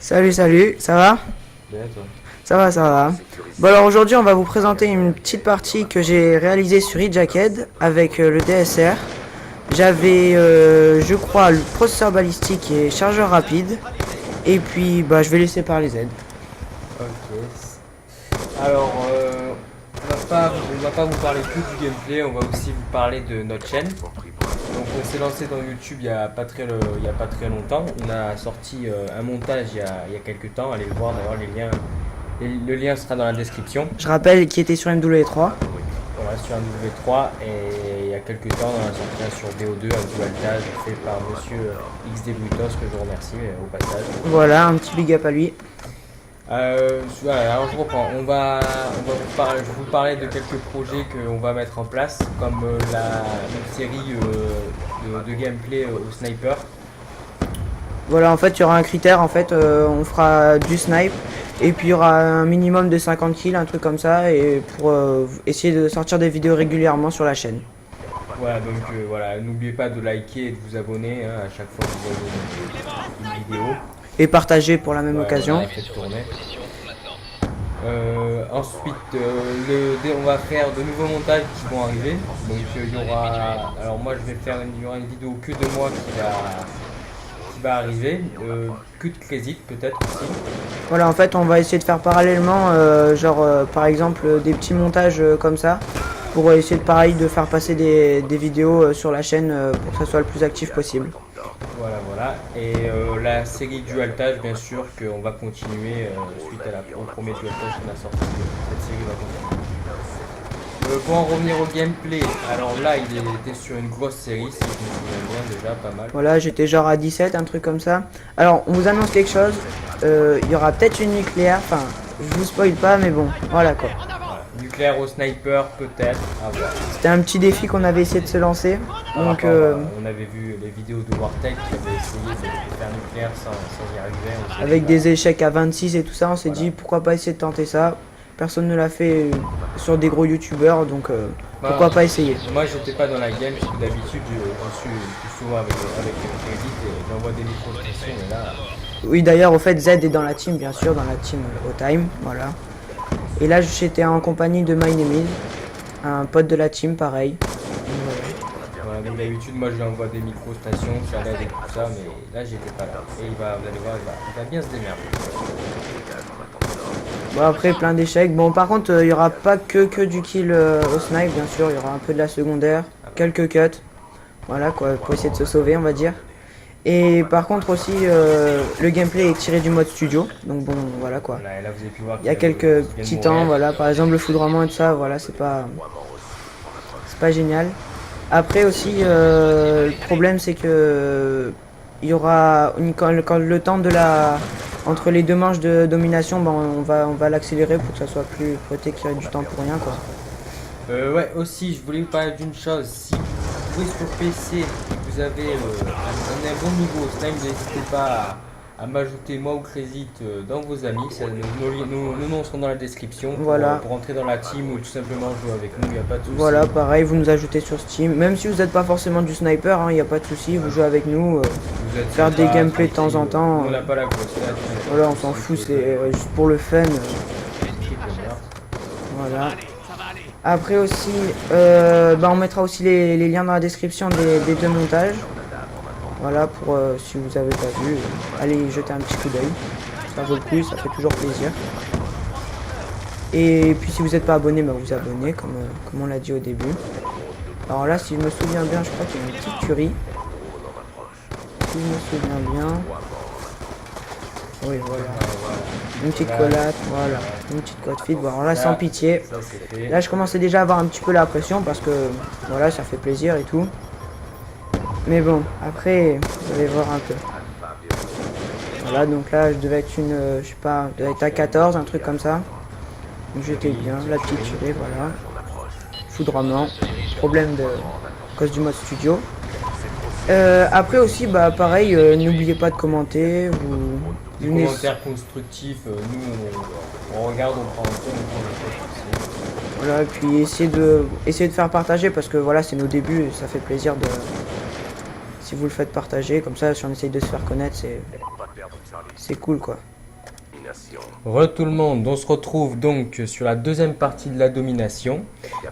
Salut, salut, ça va? Bien, toi. Ça va, ça va. Bon alors aujourd'hui on va vous présenter une petite partie que j'ai réalisée sur eJacked avec le DSR. J'avais, je crois, le processeur balistique et chargeur rapide. Et puis bah je vais laisser parler Z. Ok. Alors, on va pas vous parler que du gameplay, on va aussi vous parler de notre chaîne. Donc, on s'est lancé dans YouTube il y a pas très longtemps. On a sorti un montage il y a quelques temps. Allez le voir d'ailleurs, les liens. Le lien sera dans la description. Je rappelle qu'il était sur MW3. Voilà, sur un W3 et il y a quelques temps on a sorti un sur VO2, un dualtage fait par monsieur XD Brutos que je remercie au passage. Voilà, un petit big up à lui. Voilà, alors je reprends. Je vais vous parler de quelques projets qu'on va mettre en place, comme une série de gameplay au sniper. Voilà, en fait il y aura un critère, en fait on fera du snipe. Et puis il y aura un minimum de 50 kills, un truc comme ça, et pour essayer de sortir des vidéos régulièrement sur la chaîne. Voilà, donc voilà, n'oubliez pas de liker et de vous abonner à chaque fois que vous voyez une vidéo. Et partager pour la même occasion. Voilà, faites tourner. Ensuite, on va faire de nouveaux montages qui vont arriver. Donc il y aura, alors moi il y aura une vidéo que de moi qui va arriver, que de Crésit peut-être aussi. Voilà, en fait, on va essayer de faire parallèlement, par exemple, des petits montages comme ça, pour essayer de faire passer des vidéos sur la chaîne pour que ça soit le plus actif possible. Voilà, voilà. Et la série Dualtage, bien sûr, qu'on va continuer suite au premier Dualtage qu'on a sorti. Cette série va continuer. Pour en revenir au gameplay, alors là, il était sur une grosse série, si je me souviens bien, déjà pas mal. Voilà, j'étais genre à 17, un truc comme ça. Alors, on vous annonce quelque chose, il y aura peut-être une nucléaire, enfin, je vous spoil pas, mais bon, voilà quoi. Nucléaire au sniper, peut-être, à voir. C'était un petit défi qu'on avait essayé de se lancer. Donc, On avait vu les vidéos de Wartech qui avaient essayé de faire nucléaire sans y arriver. avec des échecs à 26 et tout ça, on s'est dit pourquoi pas essayer de tenter ça. Personne ne l'a fait sur des gros youtubeurs, donc pourquoi pas essayer. Moi j'étais pas dans la game, parce que d'habitude je suis souvent avec Reddit et j'envoie des micro-stations et là. Oui, d'ailleurs, au fait, Z est dans la team, bien sûr, dans la team O-Time, voilà. Et là, j'étais en compagnie de My Name Is, un pote de la team, pareil. Voilà, donc d'habitude, moi je lui envoie des micro-stations, ça l'aide et tout ça, mais là j'étais pas là. Et vous allez voir, il va bien se démerder. Bon, après, plein d'échecs. Bon, par contre, il y aura pas que du kill au snipe, bien sûr, il y aura un peu de la secondaire, quelques cuts. Voilà, quoi, pour essayer de se sauver, on va dire. Et par contre aussi, le gameplay est tiré du mode studio, donc bon, voilà quoi. Voilà, et là, vous avez pu voir Il y a quelques petits temps, voilà, par exemple le foudroiement et tout ça, voilà, c'est pas génial. Après aussi, le problème c'est que il y aura quand le temps de entre les deux manches de domination, ben, on va l'accélérer pour que ça soit plus prêté qu'il y ait du temps pour rien quoi. Ouais, aussi, je voulais vous parler d'une chose. Si vous jouez sur PC et que vous avez un bon niveau, ça, n'hésitez pas à m'ajouter moi ou Crésit dans vos amis. Nos noms seront dans la description Voilà. Pour entrer dans la team ou tout simplement jouer avec nous, il n'y a pas de souci. Voilà, pareil, vous nous ajoutez sur Steam. Même si vous n'êtes pas forcément du sniper, il n'y a pas de souci, vous jouez avec nous. Faire des gameplays de temps en temps. On n'a pas la grosse tête. Voilà, on s'en fout, c'est juste pour le fun. Voilà. Après aussi, on mettra aussi les liens dans la description des deux montages. Voilà, pour si vous avez pas vu, allez jeter un petit coup d'œil. Ça vaut le coup, ça fait toujours plaisir. Et puis si vous n'êtes pas abonné, vous abonnez, comme on l'a dit au début. Alors là, si je me souviens bien, je crois qu'il y a une petite tuerie. Si je me souviens bien. Oui, voilà. Une petite collate, voilà. Une petite quad feed. Bon, alors là, sans pitié. Là, je commençais déjà à avoir un petit peu la pression parce que, voilà, ça fait plaisir et tout. Mais bon, après, vous allez voir un peu. Voilà, donc là, je devais être je sais pas, je devais être à 14, un truc comme ça. Donc j'étais bien, la petite tuerie, voilà. Foudroiement. Problème à cause du mode studio. Après aussi, pareil, n'oubliez pas de commenter. Des commentaires constructifs, nous on regarde, on prend en compte, on prend les. Voilà, et puis essayez de faire partager parce que voilà, c'est nos débuts et ça fait plaisir de. Si vous le faites partager, comme ça, si on essaye de se faire connaître, c'est cool quoi. Re tout le monde, on se retrouve donc sur la deuxième partie de la domination.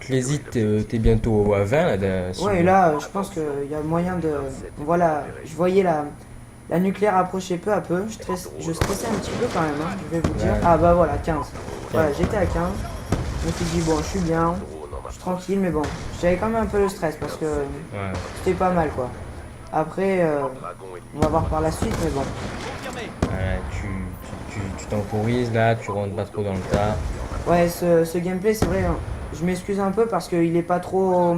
Clézy, t'es bientôt à 20 là. Ouais, et là, je pense qu'il y a moyen de... Voilà, je voyais la nucléaire approcher peu à peu. Je stressais un petit peu quand même, hein, je vais vous dire. Ouais. Ah bah voilà, 15. Voilà, j'étais à 15. Je me suis dit, bon, je suis bien, je suis tranquille, mais bon, j'avais quand même un peu le stress parce que Ouais. c'était pas mal, quoi. Après, on va voir par la suite, mais bon. Ouais, tu temporises là, tu rentres pas trop dans le tas. Ouais, ce gameplay, c'est vrai, hein, je m'excuse un peu parce qu'il est pas trop...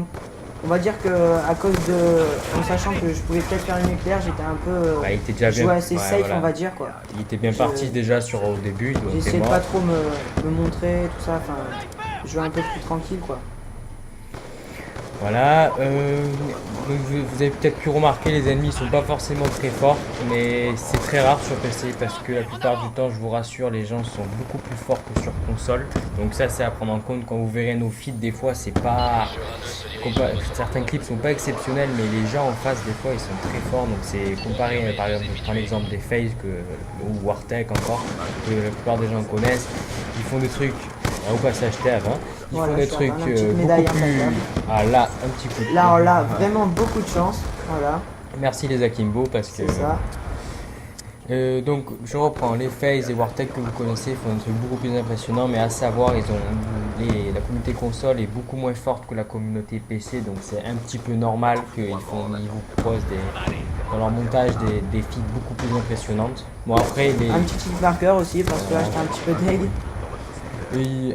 On va dire que à cause de... En sachant que je pouvais peut-être faire une nucléaire, j'étais un peu... Bah, il était déjà bien. joué assez Ouais, safe, voilà. on va dire, quoi. Il était bien Je- parti déjà au début, donc t'es J'essayais de mort. pas trop me montrer, tout ça, enfin... Jouer un peu plus tranquille, quoi. Voilà, donc vous avez peut-être pu remarquer, les ennemis sont pas forcément très forts, mais c'est très rare sur PC parce que la plupart du temps, je vous rassure, les gens sont beaucoup plus forts que sur console. Donc ça, c'est à prendre en compte quand vous verrez nos feeds. Des fois, c'est pas, certains clips sont pas exceptionnels, mais les gens en face, des fois, ils sont très forts. Donc c'est comparé, par exemple, je prends l'exemple des FaZe ou Wartech encore, que la plupart des gens connaissent. Ils font des trucs. Au passage Terre, hein. Ils Voilà, font des je suis trucs en train, une petite médaille beaucoup plus. impeccable. Ah là, un petit coup de Là, on a Ah. vraiment beaucoup de chance, voilà, Merci les Akimbo parce que. c'est ça. Donc je reprends, les FaZe et Wartech que vous connaissez font un truc beaucoup plus impressionnant, mais à savoir, la communauté console est beaucoup moins forte que la communauté PC, donc c'est un petit peu normal ils vous proposent dans leur montage des feeds beaucoup plus impressionnantes. Bon après Un petit tilt marqueur aussi, parce que là, j'étais un petit peu deg.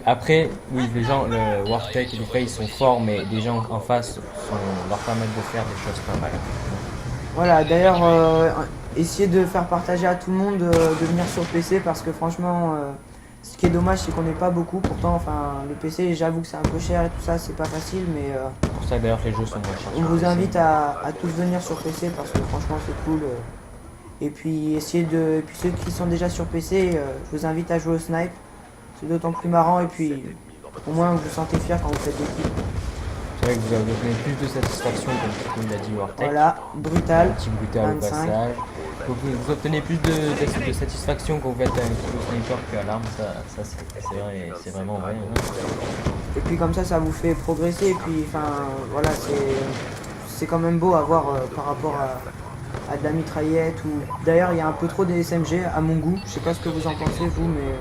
après, oui, les gens, le Wartech et les FaZe sont forts, mais des gens en face leur permettent de faire des choses pas mal. Voilà, d'ailleurs, essayez de faire partager à tout le monde de venir sur PC parce que franchement, ce qui est dommage, c'est qu'on n'est pas beaucoup. Pourtant, enfin, le PC, j'avoue que c'est un peu cher et tout ça, c'est pas facile, mais C'est pour ça d'ailleurs que les jeux sont moins chers. on vous invite à tous venir sur PC parce que franchement, c'est cool. Et puis, et puis ceux qui sont déjà sur PC, je vous invite à jouer au snipe. C'est d'autant plus marrant et puis au moins vous vous sentez fier quand vous faites des kills. C'est vrai que vous obtenez plus de satisfaction, comme l'a dit Wartech. Voilà, brutal. Un petit brutal au 25. passage. Donc, vous obtenez plus de satisfaction quand vous faites un kill au sniper qu'à l'arme, ça c'est vrai, c'est vraiment vrai. Hein. Et puis comme ça vous fait progresser. Et puis enfin voilà, c'est quand même beau à voir par rapport à de la mitraillette ou d'ailleurs il y a un peu trop des SMG à mon goût. Je sais pas ce que vous en pensez vous, mais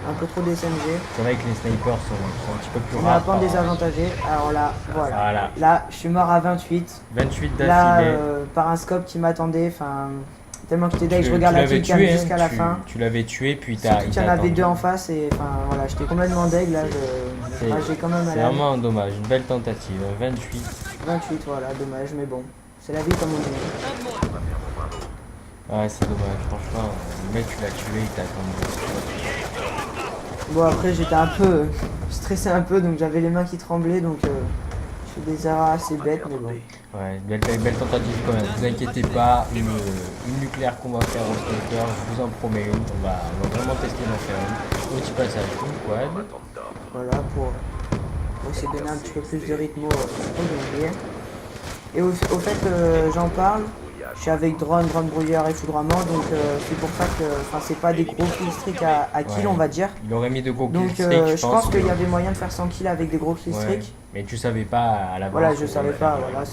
un peu trop des SMG. C'est vrai que les snipers sont un petit peu plus On a rares. pas désavantagé. Alors là, voilà. Voilà. Là, je suis mort à 28. 28 Là, d'affilée. par un scope qui m'attendait, enfin tellement que j'étais deg, Tu- je regarde tu la l'avais killcam tué, hein, jusqu'à la fin. Tu l'avais tué, puis Surtout il qu'il y en t'a avait attendu. deux en face et enfin voilà, j'étais complètement deg là, C'est j'ai quand même c'est malade. vraiment dommage, une belle tentative. 28. 28 voilà, dommage mais bon. C'est la vie comme on dit. Ouais, c'est dommage, franchement. Le mec, tu l'as tué, il t'a attendu. Bon après j'étais un peu stressé un peu donc j'avais les mains qui tremblaient donc je fais des erreurs assez bêtes mais bon. Ouais, belle tentative quand même. Vous inquiétez pas, une nucléaire qu'on va faire au sniper, je vous en promets une. On va vraiment tester d'en faire une. Petit passage, une quad. Voilà pour essayer de donner un petit peu plus de rythme au gameplay. Et au fait j'en parle, je suis avec drone brouilleur et foudroiement donc c'est pour ça que c'est pas des gros killstreaks à kill Ouais. on va dire. Il aurait mis de gros Donc killstreaks, je pense qu'il y mais- avait moyen de faire 100 kills avec des gros killstreaks. Ouais. Mais tu savais pas à la Voilà, base je qu'on savais allait pas, faire. voilà,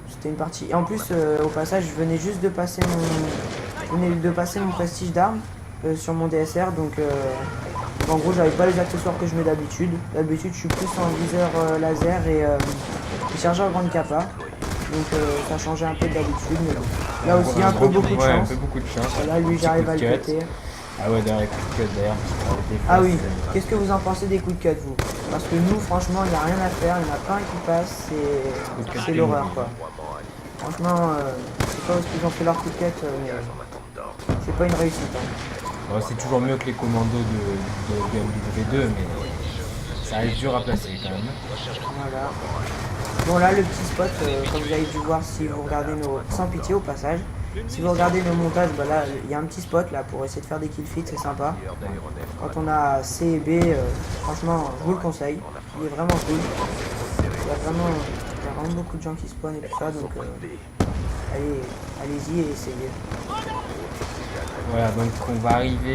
c'était une partie. Et en plus, au passage, je venais juste de passer mon prestige d'arme sur mon DSR, donc en gros, j'avais pas les accessoires que je mets d'habitude. D'habitude, je suis plus en viseur laser et chargeur grande capa, donc ça changeait un peu d'habitude, mais bon. Là aussi, un peu beaucoup de Ouais, un chance. peu beaucoup de chance. Voilà, lui, Petit j'arrive coup à de le cut. péter. Ah ouais, derrière les coups de cut d'ailleurs. Des fois, Ah oui, c'est- qu'est-ce que vous en pensez des coups de cut, vous? Parce que nous, franchement, il n'y a rien à faire, il y en a plein qui passent, Coup de cut c'est l'horreur, quoi. Franchement, je sais pas où ils ont fait leur coup de cut, mais c'est pas une réussite. Hein. Bon, c'est toujours mieux que les commandos de BMW2, mais ça reste dur à placer quand même. Voilà. Bon là, le petit spot, comme vous avez dû voir si vous regardez sans pitié au passage, si vous regardez nos montages, bah là, il y a un petit spot là pour essayer de faire des kill feeds, c'est sympa. Quand on a C et B, franchement, je vous le conseille. Il est vraiment cool. Il y a vraiment beaucoup de gens qui spawnent et tout ça, donc allez-y et essayez. Voilà, donc on va arriver